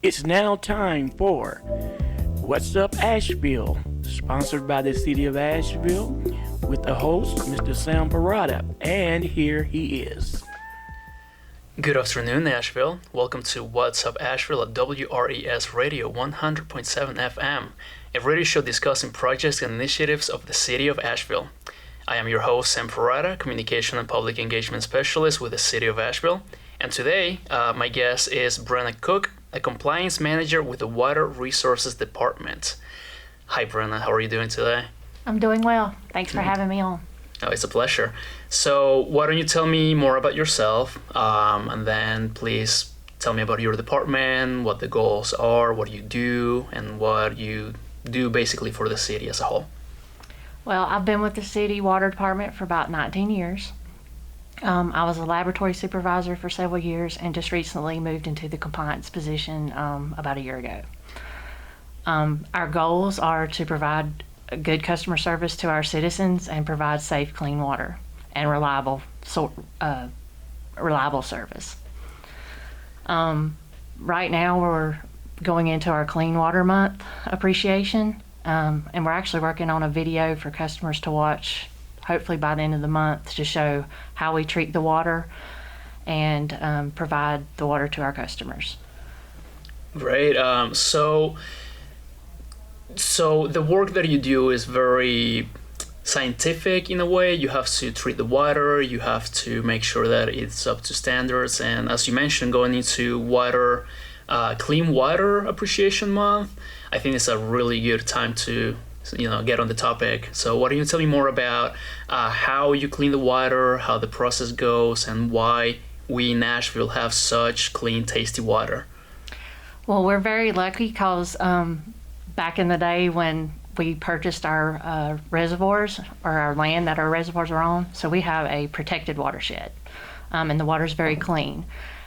It's now time for What's Up Asheville, sponsored by the city of Asheville, with the host, Mr. Sam Parada, and here he is. Good afternoon, Asheville. Welcome to What's Up Asheville at WRES Radio 100.7 FM, a radio show discussing projects and initiatives of the city of Asheville. I am your host, Sam Parada, Communication and Public Engagement Specialist with the city of Asheville. And today, my guest is Brenna Cook, a compliance manager with the Water Resources Department. Hi, Brenna. How are you doing today? I'm doing well. Thanks for having me on. Oh, it's a pleasure. So why don't you tell me more about yourself, and then please tell me about your department, what the goals are, what you do, and what you do basically for the city as a whole. Well, I've been with the city water department for about 19 years. I was a laboratory supervisor for several years and just recently moved into the compliance position about a year ago. Our goals are to provide good customer service to our citizens and provide safe, clean water and reliable service. Right now we're going into our Clean Water Month appreciation, and we're actually working on a video for customers to watch hopefully by the end of the month to show how we treat the water and provide the water to our customers. Great. So the work that you do is very scientific in a way. You have to treat the water, you have to make sure that it's up to standards, and as you mentioned, going into Clean Water Appreciation Month, I think it's a really good time to get on the topic. So why don't you tell me more about how you clean the water, how the process goes, and why we in Nashville have such clean, tasty water? Well, we're very lucky because back in the day when we purchased our reservoirs, or our land that our reservoirs are on, so we have a protected watershed, and the water's very clean.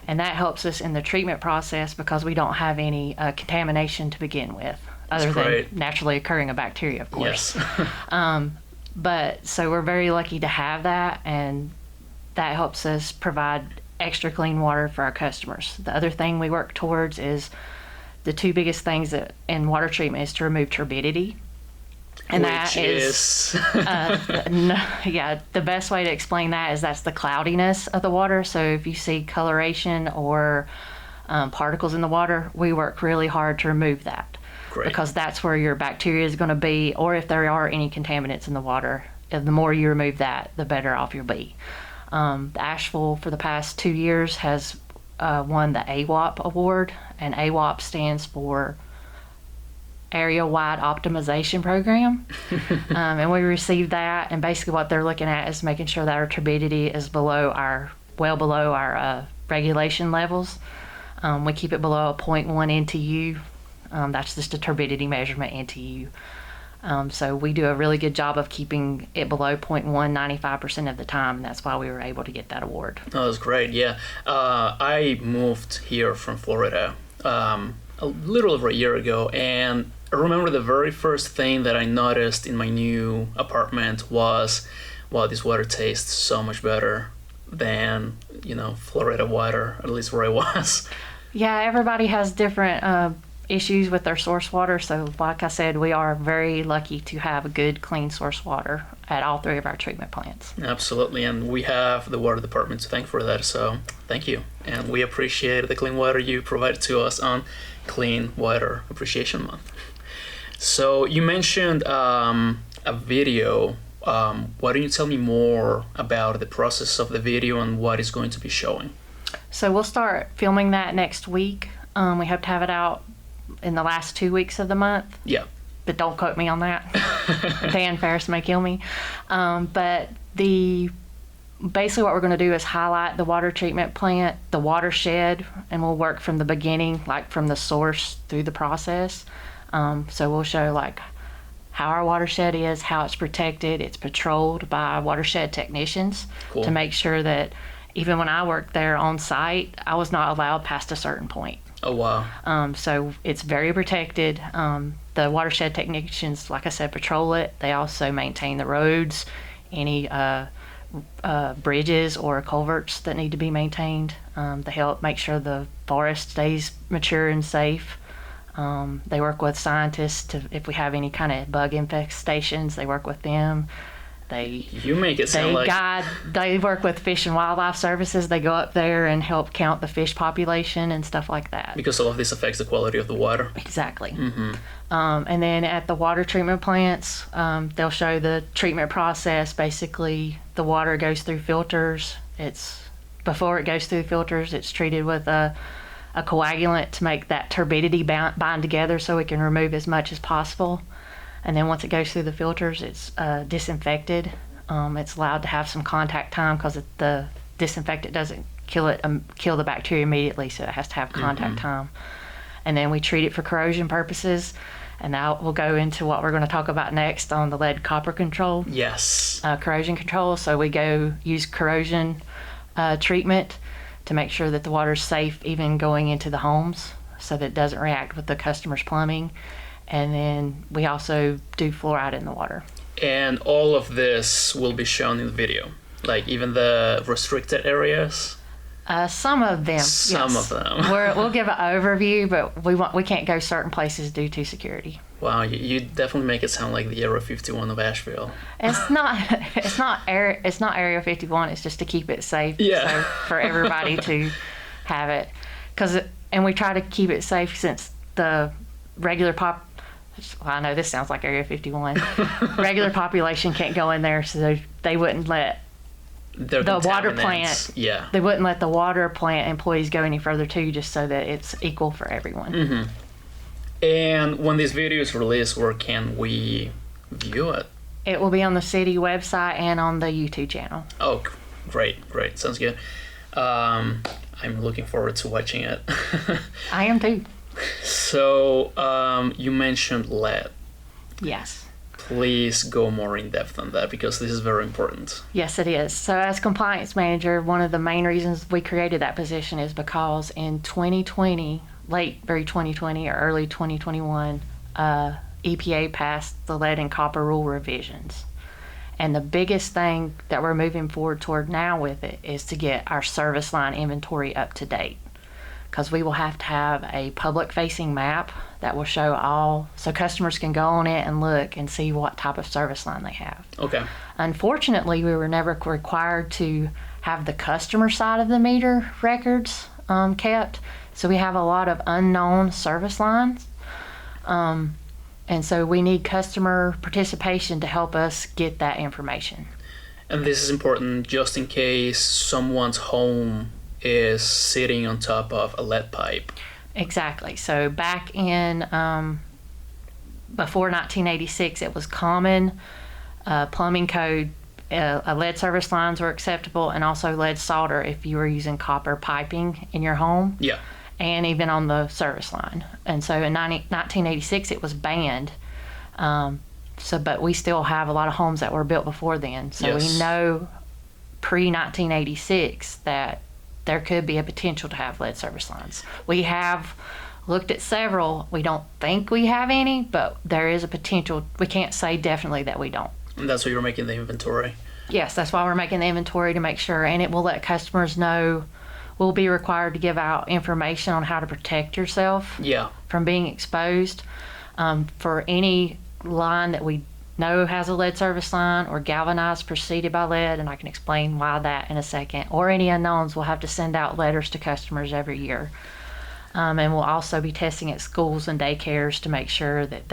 And that helps us in the treatment process because we don't have any contamination to begin with, other than naturally occurring a bacteria, of course. Yes. But so we're very lucky to have that, and that helps us provide extra clean water for our customers. The other thing we work towards is the two biggest things that in water treatment is to remove turbidity. And Which is the best way to explain that is that's the cloudiness of the water. So if you see coloration or particles in the water, we work really hard to remove that. Great. Because that's where your bacteria is going to be, or if there are any contaminants in the water, the more you remove that, the better off you'll be. Asheville for the past 2 years has won the AWOP award, and AWOP stands for Area-Wide Optimization Program. And we received that, and basically what they're looking at is making sure that our turbidity is well below our regulation levels. We keep it below a 0.1 NTU. That's just a turbidity measurement NTU. So we do a really good job of keeping it below 0.1 95% of the time, and that's why we were able to get that award. Oh, that's great. Yeah. I moved here from Florida a little over a year ago, and I remember the very first thing that I noticed in my new apartment was, wow, this water tastes so much better than, Florida water, at least where I was. Yeah, everybody has different issues with their source water. So like I said, we are very lucky to have a good, clean source water at all three of our treatment plants. Absolutely, and we have the water department to thank for that, so thank you. And we appreciate the clean water you provide to us on Clean Water Appreciation Month. So you mentioned a video. Why don't you tell me more about the process of the video and what is going to be showing? So we'll start filming that next week. We hope to have it out in the last 2 weeks of the month. Yeah. But don't quote me on that. Dan Ferris may kill me. But basically what we're going to do is highlight the water treatment plant, the watershed, and we'll work from the beginning, like from the source through the process. So we'll show how our watershed is, how it's protected. It's patrolled by watershed technicians. Cool. To make sure that even when I worked there on site, I was not allowed past a certain point. Oh, wow. So it's very protected. The watershed technicians, like I said, patrol it. They also maintain the roads, any bridges or culverts that need to be maintained. They help make sure the forest stays mature and safe. They work with scientists if we have any kind of bug infestations. They work with them. You make it sound like They work with Fish and Wildlife Services. They go up there and help count the fish population and stuff like that. Because all of this affects the quality of the water. Exactly. And then at the water treatment plants, they'll show the treatment process. Basically, the water goes through filters. Before it goes through filters, it's treated with a coagulant to make that turbidity bind together so we can remove as much as possible. And then once it goes through the filters, it's disinfected. It's allowed to have some contact time because the disinfectant doesn't kill the bacteria immediately, so it has to have contact time. And then we treat it for corrosion purposes. And now we'll go into what we're going to talk about next on the lead copper control. Yes. Corrosion control. So we go use corrosion treatment to make sure that the water's safe even going into the homes so that it doesn't react with the customer's plumbing. And then we also do fluoride in the water. And all of this will be shown in the video, like even the restricted areas? Some of them. Some yes. of them. We'll give an overview, but we can't go certain places due to security. Wow, you definitely make it sound like the Area 51 of Asheville. It's not Area 51. It's just to keep it safe. Yeah. So for everybody to have it, and we try to keep it safe since the regular I know this sounds like Area 51. Regular population can't go in there, so they wouldn't let the water plant. Yeah. They wouldn't let the water plant employees go any further too, just so that it's equal for everyone. And when this video is released, where can we view it? It will be on the city website and on the YouTube channel. Oh, great. Sounds good. I'm looking forward to watching it. I am too. So, you mentioned lead. Yes. Please go more in depth on that because this is very important. Yes, it is. So as compliance manager, one of the main reasons we created that position is because in 2020, very 2020 or early 2021, EPA passed the lead and copper rule revisions. And the biggest thing that we're moving forward toward now with it is to get our service line inventory up to date. Because we will have to have a public-facing map that will show so customers can go on it and look and see what type of service line they have. Okay. Unfortunately, we were never required to have the customer side of the meter records kept, so we have a lot of unknown service lines. And so we need customer participation to help us get that information. And this is important just in case someone's home is sitting on top of a lead pipe. Exactly. So back in before 1986, it was common plumbing code. Lead service lines were acceptable, and also lead solder if you were using copper piping in your home. Yeah. And even on the service line. And so in 1986, it was banned. But we still have a lot of homes that were built before then. So yes. We know pre-1986 that there could be a potential to have lead service lines. We have looked at several. We don't think we have any, but there is a potential. We can't say definitely that we don't. And that's why you're making the inventory? Yes, that's why we're making the inventory, to make sure, and it will let customers know. We'll be required to give out information on how to protect yourself from being exposed. For any line that we know has a lead service line or galvanized preceded by lead, and I can explain why that in a second, or any unknowns, we'll have to send out letters to customers every year. And we'll also be testing at schools and daycares to make sure that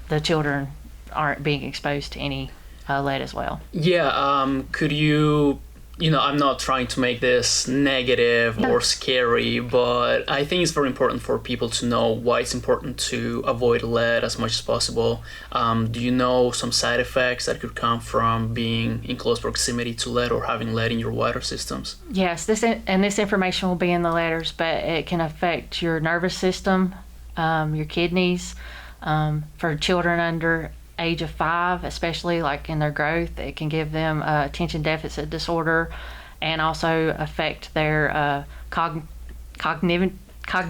the children aren't being exposed to any lead as well. Yeah, could you I'm not trying to make this negative or scary, but I think it's very important for people to know why it's important to avoid lead as much as possible. Do you know some side effects that could come from being in close proximity to lead or having lead in your water systems? Yes, this information will be in the letters, but it can affect your nervous system, your kidneys. For children under age of 5, especially like in their growth, it can give them attention deficit disorder, and also affect their cognitive I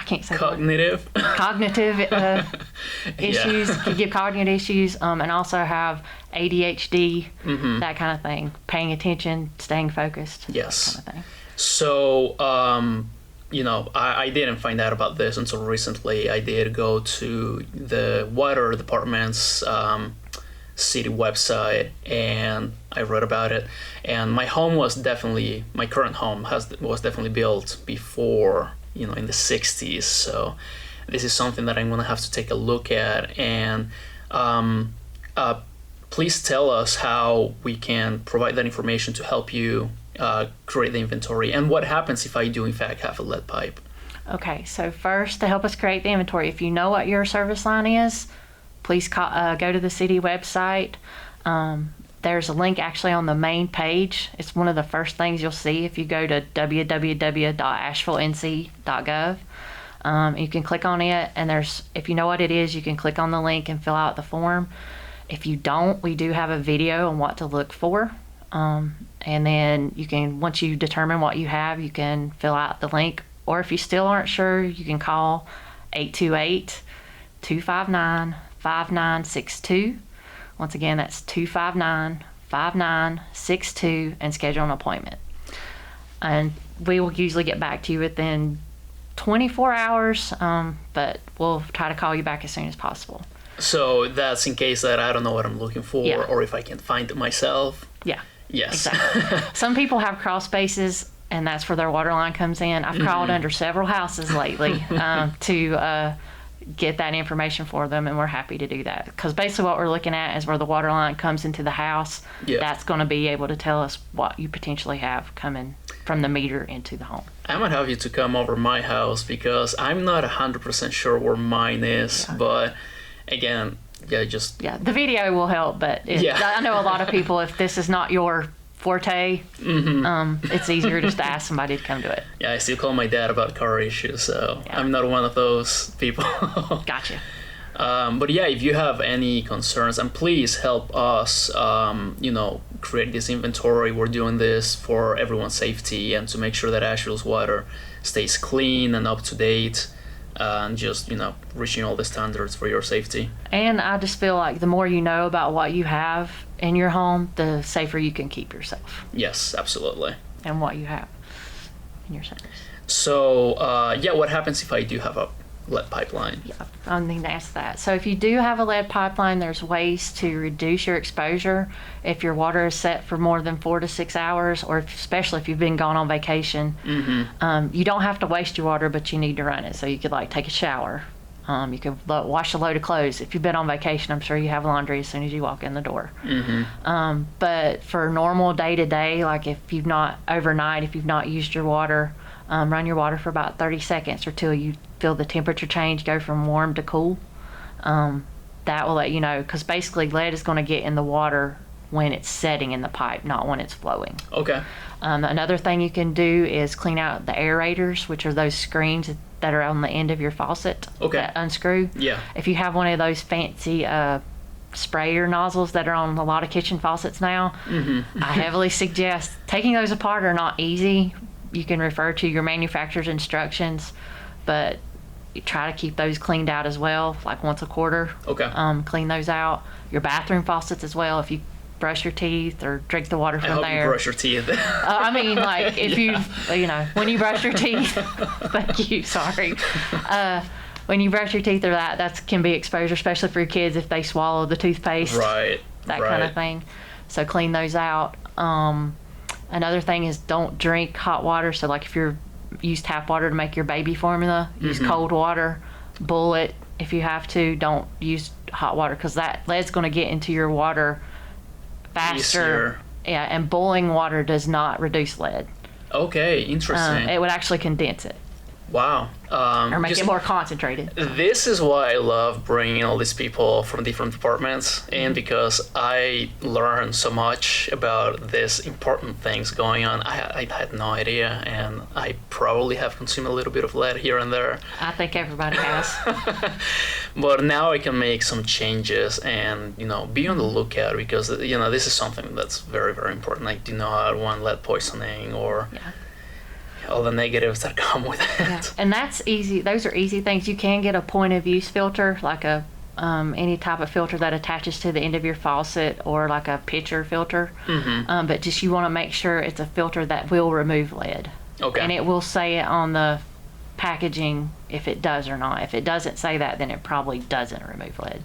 can't say the word. Cognitive. Issues, can give cognitive issues, and also have ADHD, that kind of thing. Paying attention, staying focused. Yes. That kind of thing. So, I didn't find out about this until recently. I did go to the water department's city website, and I read about it. And my home was definitely, my current home was definitely built before, in the 60s. So this is something that I'm going to have to take a look at. And please tell us how we can provide that information to help you create the inventory, and what happens if I do in fact have a lead pipe. Okay, so first, to help us create the inventory, if you know what your service line is, please go to the city website. There's a link actually on the main page. It's one of the first things you'll see if you go to www.asheville.nc.gov. You can click on it, and if you know what it is, you can click on the link and fill out the form. If you don't, we do have a video on what to look for. And then once you determine what you have, you can fill out the link. Or if you still aren't sure, you can call 828-259-5962. Once again, that's 259-5962, and schedule an appointment. And we will usually get back to you within 24 hours, but we'll try to call you back as soon as possible. So that's in case that I don't know what I'm looking for, or if I can find it myself. Yeah. Yes. Exactly. Some people have crawl spaces, and that's where their water line comes in. I've crawled under several houses lately to get that information for them, and we're happy to do that. Because basically what we're looking at is where the water line comes into the house. Yeah. That's going to be able to tell us what you potentially have coming from the meter into the home. I might have you to come over my house, because I'm not 100% sure where mine is, but again, the video will help, but I know a lot of people, if this is not your forte, it's easier just to ask somebody to come do it. Yeah, I still call my dad about car issues, so I'm not one of those people. Gotcha. But if you have any concerns, and please help us, create this inventory. We're doing this for everyone's safety and to make sure that Asheville's water stays clean and up to date. And just, reaching all the standards for your safety. And I just feel like the more you know about what you have in your home, the safer you can keep yourself. Yes, absolutely. And what you have in your service. So, what happens if I do have a lead pipeline? Yeah, I need to ask that. So if you do have a lead pipeline, there's ways to reduce your exposure if your water is set for more than 4 to 6 hours, or especially if you've been gone on vacation. You don't have to waste your water, but you need to run it. So you could take a shower. You could wash a load of clothes. If you've been on vacation, I'm sure you have laundry as soon as you walk in the door. But for normal day-to-day, like if you've not used your water, run your water for about 30 seconds or till you feel the temperature change, go from warm to cool. That will let you know, because basically lead is going to get in the water when it's setting in the pipe, not when it's flowing. Okay. Another thing you can do is clean out the aerators, which are those screens that are on the end of your faucet that unscrew. Yeah. If you have one of those fancy sprayer nozzles that are on a lot of kitchen faucets now, I heavily suggest taking those apart. Are not easy. You can refer to your manufacturer's instructions, but you try to keep those cleaned out as well, like once a quarter. Okay. Clean those out. Your bathroom faucets as well. If you brush your teeth or drink the water from there. I hope you brush your teeth. I mean, if you when you brush your teeth, thank you, sorry. When you brush your teeth or that can be exposure, especially for your kids if they swallow the toothpaste. Right. That kind of thing. So clean those out. Another thing is don't drink hot water. So if you're used tap water to make your baby formula, use cold water. Boil it if you have to. Don't use hot water, because that lead's going to get into your water faster. Easier. Yeah, and boiling water does not reduce lead. Okay, interesting. It would actually condense it. Wow. Or make it more concentrated. This is why I love bringing all these people from different departments in, because I learn so much about these important things going on. I had no idea, and I probably have consumed a little bit of lead here and there. I think everybody has. But now I can make some changes and, be on the lookout, because, this is something that's very, very important. I do not want lead poisoning or... Yeah. all the negatives that come with it. Yeah. And that's easy. Those are easy things. You can get a point of use filter, like a any type of filter that attaches to the end of your faucet, or like a pitcher filter. But just you want to make sure it's a filter that will remove lead. Okay. And it will say it on the packaging if it does or not. If it doesn't say that, then it probably doesn't remove lead.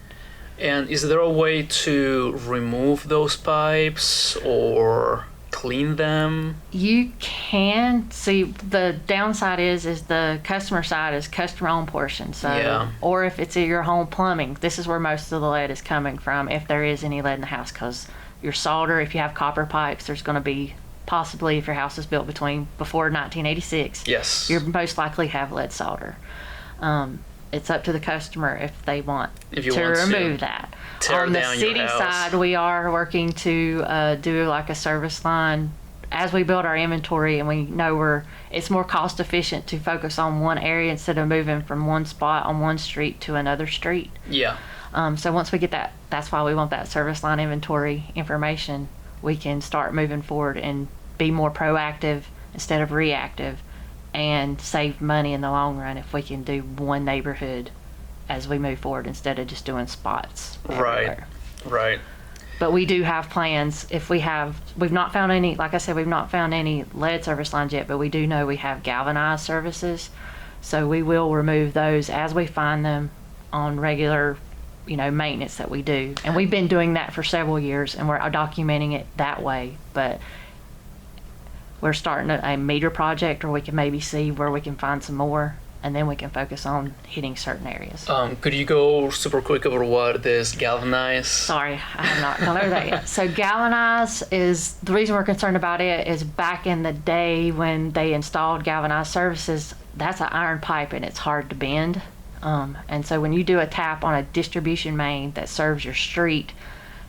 And is there a way to remove those pipes or clean them? You can. See, the downside is the customer side is customer owned portion. So, Yeah. or if it's in your home plumbing, this is where most of the lead is coming from, if there is any lead in the house, because your solder, if you have copper pipes, there's going to be possibly, if your house was built before 1986, Yes. you're most likely have lead solder. It's up to the customer if they want If you to want to remove that. tear On the down your city house. side, we are working to do like a service line as we build our inventory, and we know it's more cost efficient to focus on one area instead of moving from one spot on one street to another street. Yeah. So once we get that, that's why we want that service line inventory information. We can start moving forward and be more proactive instead of reactive, and save money in the long run if we can do one neighborhood as we move forward instead of just doing spots everywhere. Right. But we do have plans. We've not found any, like I said, we've not found any lead service lines yet, but we do know we have galvanized services. So we will remove those as we find them on regular, maintenance that we do. And we've been doing that for several years, and we're documenting it that way. But we're starting a meter project where we can maybe see where we can find some more, and then we can focus on hitting certain areas. Could you go super quick over what this galvanized? Sorry, I have not gone over that yet. So galvanized is, the reason we're concerned about it is back in the day when they installed galvanized services, that's an iron pipe and it's hard to bend. And so when you do a tap on a distribution main that serves your street,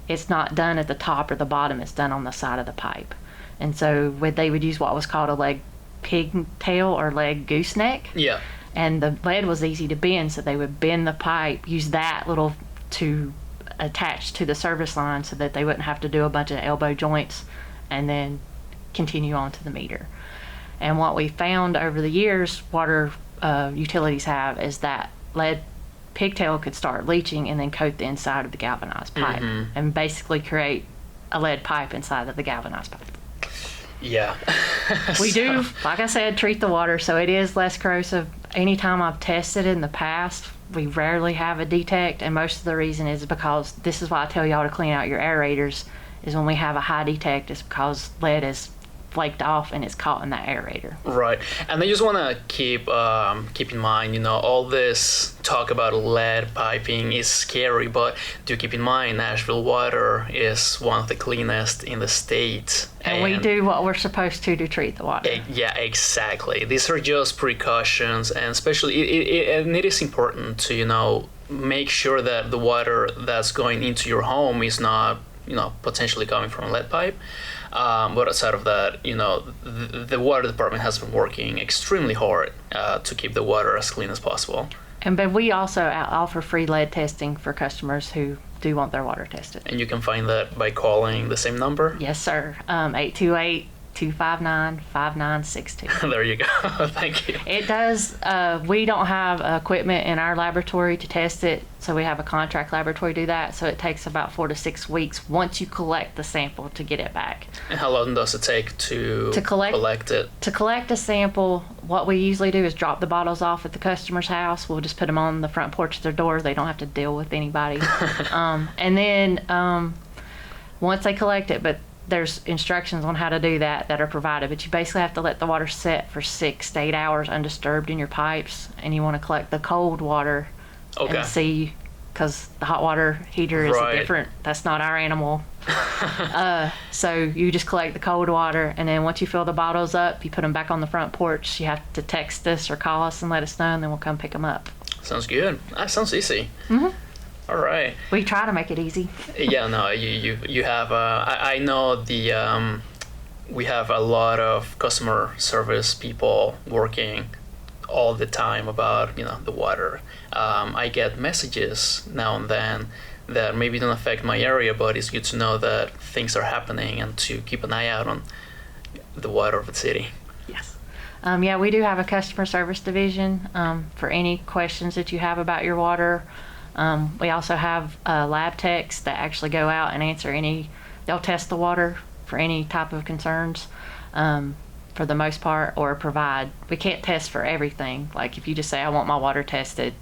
it's not done at the top or the bottom, it's done on the side of the pipe. And so they would use what was called a leg pigtail or leg gooseneck. Yeah. And the lead was easy to bend, so they would bend the pipe, use that little to attach to the service line so that they wouldn't have to do a bunch of elbow joints and then continue on to the meter. And what we found over the years, water utilities have, is that lead pigtail could start leaching and then coat the inside of the galvanized pipe and basically create a lead pipe inside of the galvanized pipe. Yeah. We do, like I said, treat the water, so it is less corrosive. Anytime I've tested in the past, we rarely have a detect, and most of the reason is because, this is why I tell y'all to clean out your aerators, is when we have a high detect, it's because lead is flaked off and it's caught in that aerator. Right. And I just want to keep in mind, all this talk about lead piping is scary, but do keep in mind Asheville water is one of the cleanest in the state. And we do what we're supposed to treat the water. Yeah, exactly. These are just precautions, and especially it is important to, make sure that the water that's going into your home is not, potentially coming from a lead pipe. But aside of that, the water department has been working extremely hard to keep the water as clean as possible. But we also offer free lead testing for customers who do want their water tested. And you can find that by calling the same number? Yes, sir. 828-259-5962. There you go. Thank you. It does. We don't have equipment in our laboratory to test it, so we have a contract laboratory do that. So it takes about 4 to 6 weeks once you collect the sample to get it back. And how long does it take to collect it? To collect a sample, what we usually do is drop the bottles off at the customer's house. We'll just put them on the front porch of their door. They don't have to deal with anybody. And then once they collect it, but there's instructions on how to do that are provided, but you basically have to let the water set for 6 to 8 hours undisturbed in your pipes, and you want to collect the cold water and see, because the hot water heater is that's not our animal. So you just collect the cold water, and then once you fill the bottles up, you put them back on the front porch. You have to text us or call us and let us know, and then we'll come pick them up. Sounds good. That sounds easy. All right. We try to make it easy. Yeah, no, you have. I know we have a lot of customer service people working all the time about the water. I get messages now and then that maybe don't affect my area, but it's good to know that things are happening and to keep an eye out on the water of the city. Yes. Yeah, we do have a customer service division for any questions that you have about your water. We also have lab techs that actually go out and answer they'll test the water for any type of concerns for the most part, or provide. We can't test for everything. Like if you just say, I want my water tested,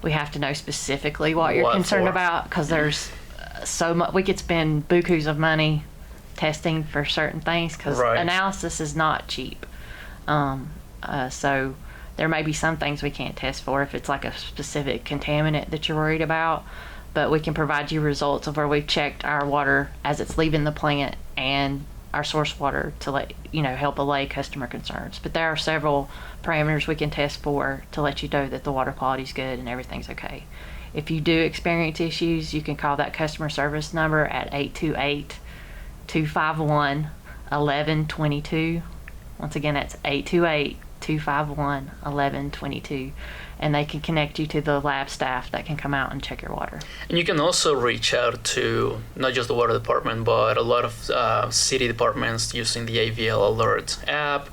we have to know specifically what you're concerned about, because there's so much. We could spend bukus of money testing for certain things, because analysis is not cheap. So there may be some things we can't test for if it's like a specific contaminant that you're worried about, but we can provide you results of where we've checked our water as it's leaving the plant and our source water to help allay customer concerns. But there are several parameters we can test for to let you know that the water quality is good and everything's okay. If you do experience issues, you can call that customer service number at 828-251-1122. Once again, that's 828-251-1122, and they can connect you to the lab staff that can come out and check your water. And you can also reach out to not just the water department, but a lot of city departments using the AVL Alert app,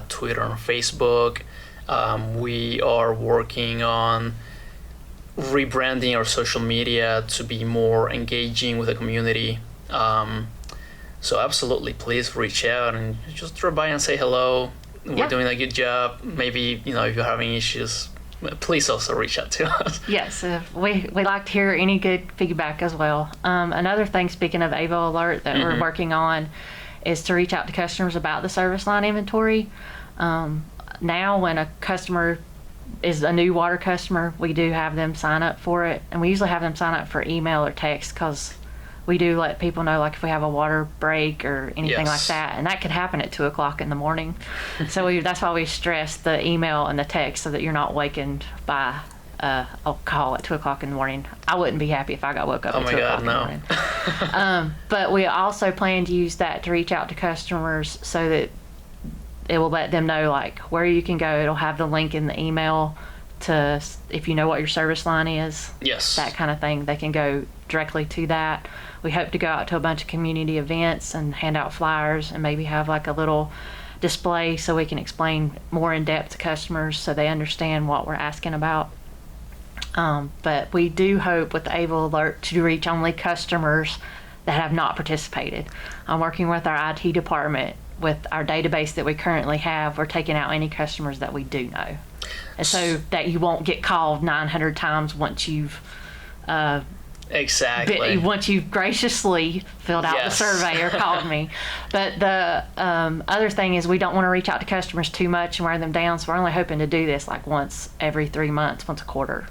Twitter and Facebook. We are working on rebranding our social media to be more engaging with the community. So absolutely, please reach out and just drop by and say hello. We're doing a good job. Maybe, if you're having issues, please also reach out to us. Yes, we like to hear any good feedback as well. Another thing, speaking of AVL Alert, that we're working on is to reach out to customers about the service line inventory. Now, when a customer is a new water customer, we do have them sign up for it. And we usually have them sign up for email or text, because we do let people know, like if we have a water break or anything like that, and that could happen at 2:00 in the morning. So that's why we stress the email and the text, so that you're not wakened by a call at 2:00 in the morning. I wouldn't be happy if I got woke up at 2:00 in the morning. But we also plan to use that to reach out to customers, so that it will let them know like where you can go. It'll have the link in the email to, if you know what your service line is, that kind of thing, they can go directly to that. We hope to go out to a bunch of community events and hand out flyers, and maybe have like a little display so we can explain more in depth to customers so they understand what we're asking about. But we do hope with the AVL Alert to reach only customers that have not participated. I'm working with our IT department with our database that we currently have. We're taking out any customers that we do know, and so that you won't get called 900 times once you've once you've graciously filled out the survey or called me. But the other thing is, we don't want to reach out to customers too much and wear them down, so we're only hoping to do this like once every 3 months, once a quarter.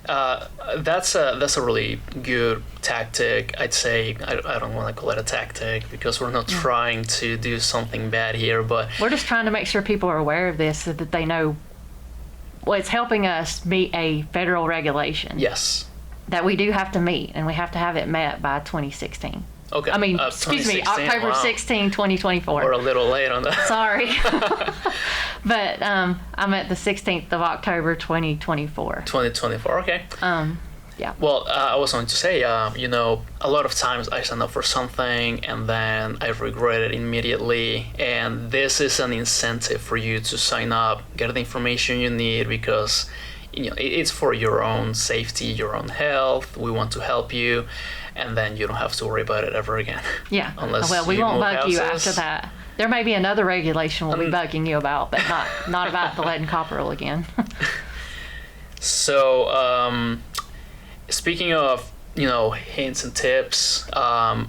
That's a really good tactic. I'd say I don't want to call it a tactic, because we're not trying to do something bad here, but we're just trying to make sure people are aware of this, so that they know. Well, it's helping us meet a federal regulation. Yes. That we do have to meet, and we have to have it met by 2016. Okay. I mean, excuse me, October 16, 2024. We're a little late on that. Sorry. But I'm at the 16th of October, 2024. 2024, okay. Yeah. Well, I was going to say, a lot of times I sign up for something and then I regret it immediately. And this is an incentive for you to sign up, get the information you need, because it's for your own safety, your own health. We want to help you, and then you don't have to worry about it ever again. Yeah. Unless we won't bug houses. you after that. There may be another regulation we'll be bugging you about, but not about the lead and copper rule again. So, speaking of hints and tips, before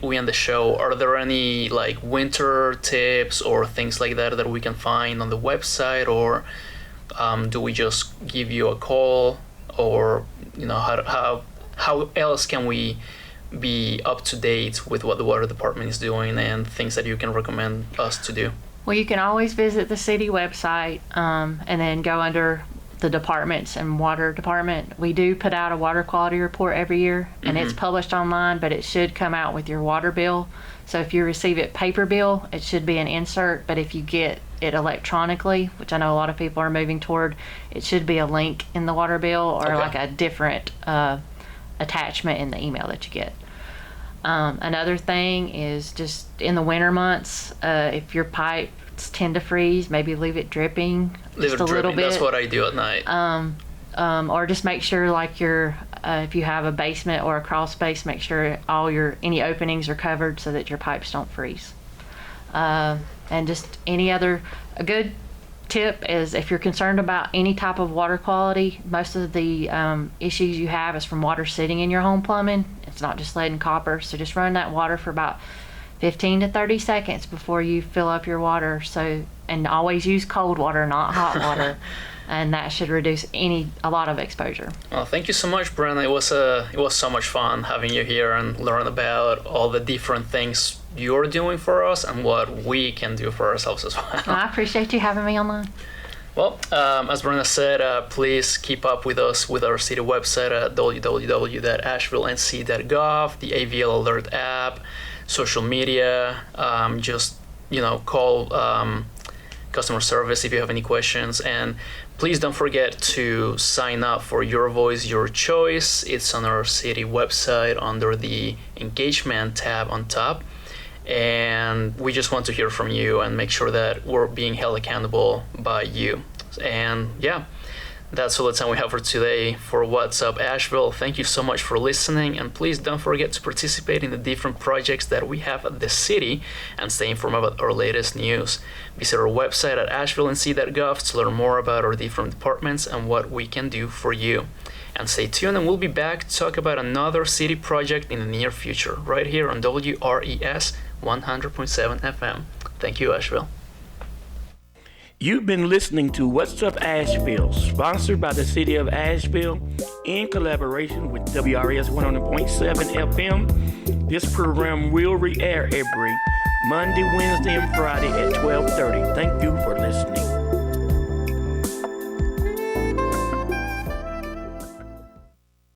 we end the show, are there any like winter tips or things like that we can find on the website, or do we just give you a call, or how else can we be up to date with what the water department is doing and things that you can recommend us to do? Well, you can always visit the city website and then go under the departments and water department. We do put out a water quality report every year, and it's published online, but it should come out with your water bill. So if you receive it paper bill, it should be an insert, but if you get it electronically, which I know a lot of people are moving toward, it should be a link in the water bill, or like a different attachment in the email that you get. Another thing is just in the winter months, if your pipes tend to freeze, maybe leave it dripping just a little bit. That's what I do at night. Or just make sure like if you have a basement or a crawl space, make sure any openings are covered so that your pipes don't freeze. And just a good tip is if you're concerned about any type of water quality, most of the issues you have is from water sitting in your home plumbing. It's not just lead and copper, so just run that water for about 15 to 30 seconds before you fill up your water. And always use cold water, not hot water. And that should reduce a lot of exposure. Well, thank you so much, Brenna. It was so much fun having you here and learn about all the different things you're doing for us and what we can do for ourselves as well. I appreciate you having me online. Well, as Brenna said, please keep up with us with our city website at www.asheville.nc.gov, the AVL Alert app, social media. Call customer service if you have any questions, and please don't forget to sign up for Your Voice, Your Choice. It's on our city website under the engagement tab on top, and we just want to hear from you and make sure that we're being held accountable by you. And yeah, that's all the time we have for today for What's Up Asheville. Thank you so much for listening, and please don't forget to participate in the different projects that we have at the city and stay informed about our latest news. Visit our website at asheville.nc.gov to learn more about our different departments and what we can do for you. And stay tuned, and we'll be back to talk about another city project in the near future, right here on WRES 100.7 FM. Thank you, Asheville. You've been listening to What's Up Asheville, sponsored by the City of Asheville in collaboration with WRS 100.7 FM. This program will re-air every Monday, Wednesday, and Friday at 12:30. Thank you for listening.